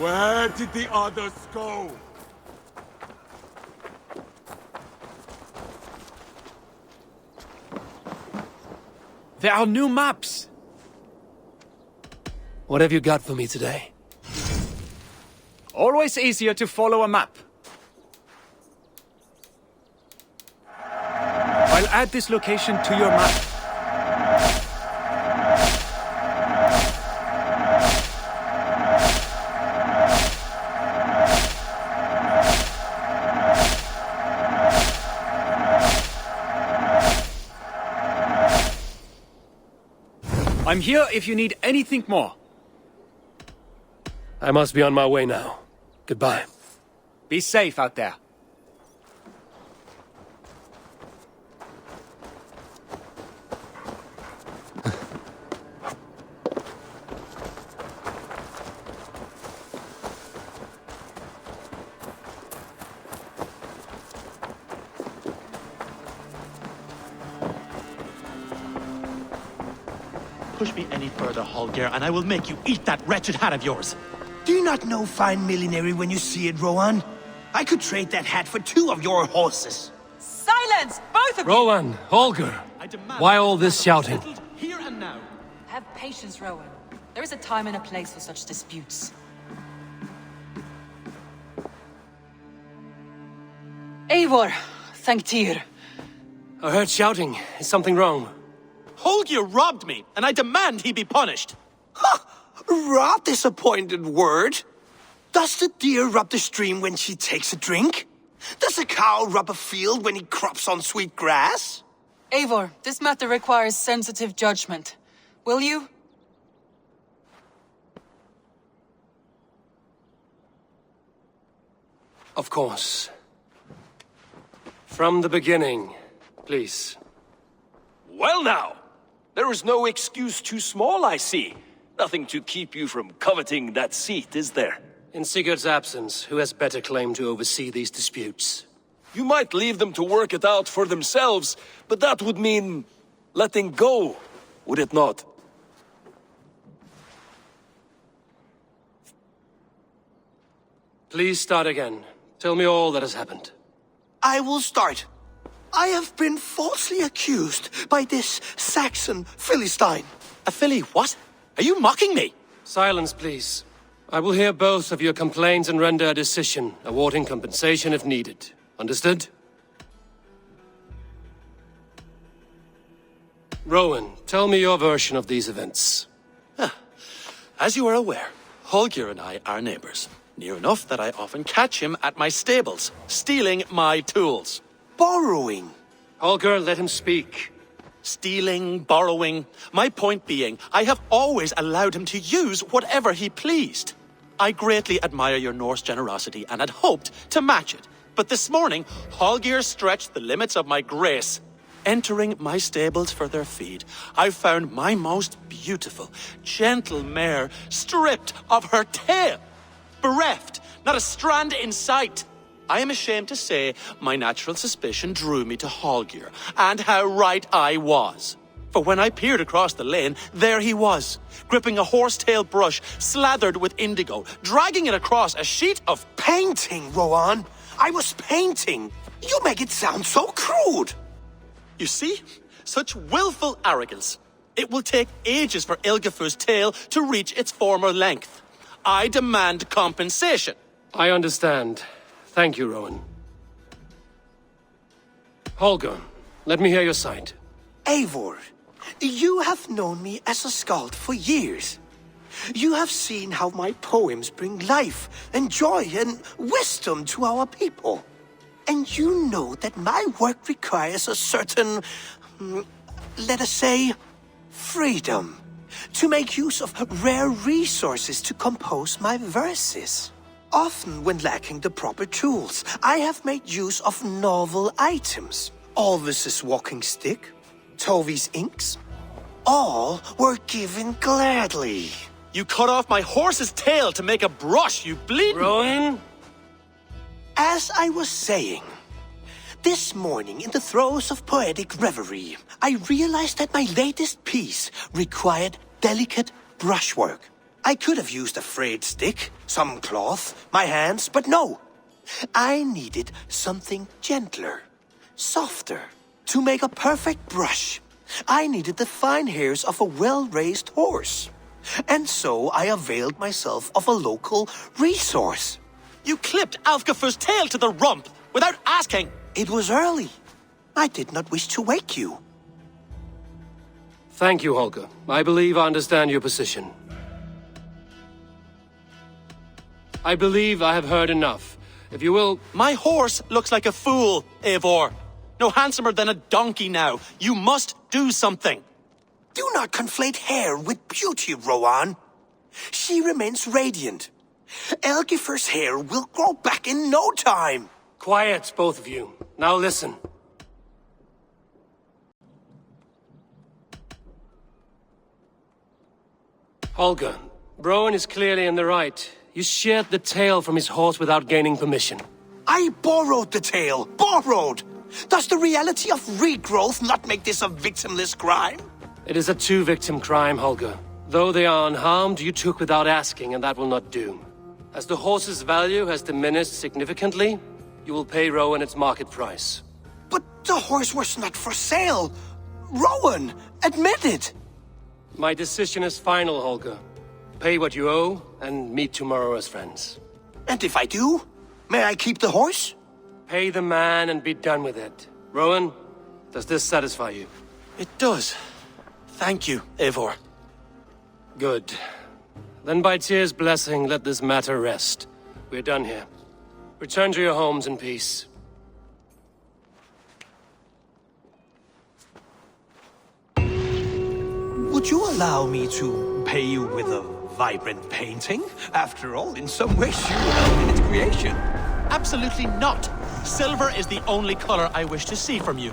Where did the others go? There are new maps! What have you got for me today? Always easier to follow a map. I'll add this location to your map. I'm here if you need anything more. I must be on my way now. Goodbye. Be safe out there. Push me any further, Holger, and I will make you eat that wretched hat of yours. Do you not know fine millinery when you see it, Rowan? I could trade that hat for 2 of your horses. Silence, both of you! Rowan, Holger, why all this shouting? Here and now. Have patience, Rowan. There is a time and a place for such disputes. Eivor, thank Tyr. I heard shouting. Is something wrong? Holger robbed me, and I demand he be punished. Ha! Rub disappointed word. Does the deer rub the stream when she takes a drink? Does a cow rub a field when he crops on sweet grass? Eivor, this matter requires sensitive judgment. Will you? Of course. From the beginning, please. Well now, there is no excuse too small, I see. Nothing to keep you from coveting that seat, is there? In Sigurd's absence, who has better claim to oversee these disputes? You might leave them to work it out for themselves, but that would mean letting go, would it not? Please start again. Tell me all that has happened. I will start. I have been falsely accused by this Saxon Philistine. A filly what? Are you mocking me? Silence, please. I will hear both of your complaints and render a decision, awarding compensation if needed. Understood? Rowan, tell me your version of these events. As you are aware, Holger and I are neighbors. Near enough that I often catch him at my stables, stealing my tools. Borrowing. Holger, let him speak. Stealing, borrowing. My point being, I have always allowed him to use whatever he pleased. I greatly admire your Norse generosity and had hoped to match it. But this morning, Holger stretched the limits of my grace. Entering my stables for their feed, I found my most beautiful, gentle mare stripped of her tail. Bereft, not a strand in sight. I am ashamed to say my natural suspicion drew me to Holger, and how right I was. For when I peered across the lane, there he was, gripping a horsetail brush slathered with indigo, dragging it across a sheet of Painting, Rowan. I was painting. You make it sound so crude. You see? Such willful arrogance. It will take ages for Ilgefu's tail to reach its former length. I demand compensation. I understand. Thank you, Rowan. Holger, let me hear your side. Eivor, you have known me as a skald for years. You have seen how my poems bring life and joy and wisdom to our people. And you know that my work requires a certain, let us say, freedom. To make use of rare resources to compose my verses. Often when lacking the proper tools, I have made use of novel items. Alvis's walking stick, Tovi's inks. All were given gladly. You cut off my horse's tail to make a brush, you bleeding... Rowan? As I was saying, this morning in the throes of poetic reverie, I realized that my latest piece required delicate brushwork. I could have used a frayed stick, some cloth, my hands, but no. I needed something gentler, softer, to make a perfect brush. I needed the fine hairs of a well-raised horse. And so I availed myself of a local resource. You clipped Alfgafu's tail to the rump without asking. It was early. I did not wish to wake you. Thank you, Holger. I believe I understand your position. I believe I have heard enough. If you will... My horse looks like a fool, Eivor. No handsomer than a donkey now. You must do something. Do not conflate hair with beauty, Rowan. She remains radiant. Elgifer's hair will grow back in no time. Quiet, both of you. Now listen. Holger, Rowan is clearly in the right. You sheared the tail from his horse without gaining permission. I borrowed the tail. Borrowed! Does the reality of regrowth not make this a victimless crime? It is a two-victim crime, Holger. Though they are unharmed, you took without asking, and that will not do. As the horse's value has diminished significantly, you will pay Rowan its market price. But the horse was not for sale. Rowan, admit it. My decision is final, Holger. Pay what you owe, and meet tomorrow as friends. And if I do, may I keep the horse? Pay the man and be done with it. Rowan, does this satisfy you? It does. Thank you, Eivor. Good. Then by Tyr's blessing, let this matter rest. We're done here. Return to your homes in peace. Would you allow me to pay you with a vibrant painting? After all, in some ways you helped in its creation. Absolutely not. Silver is the only color I wish to see from you.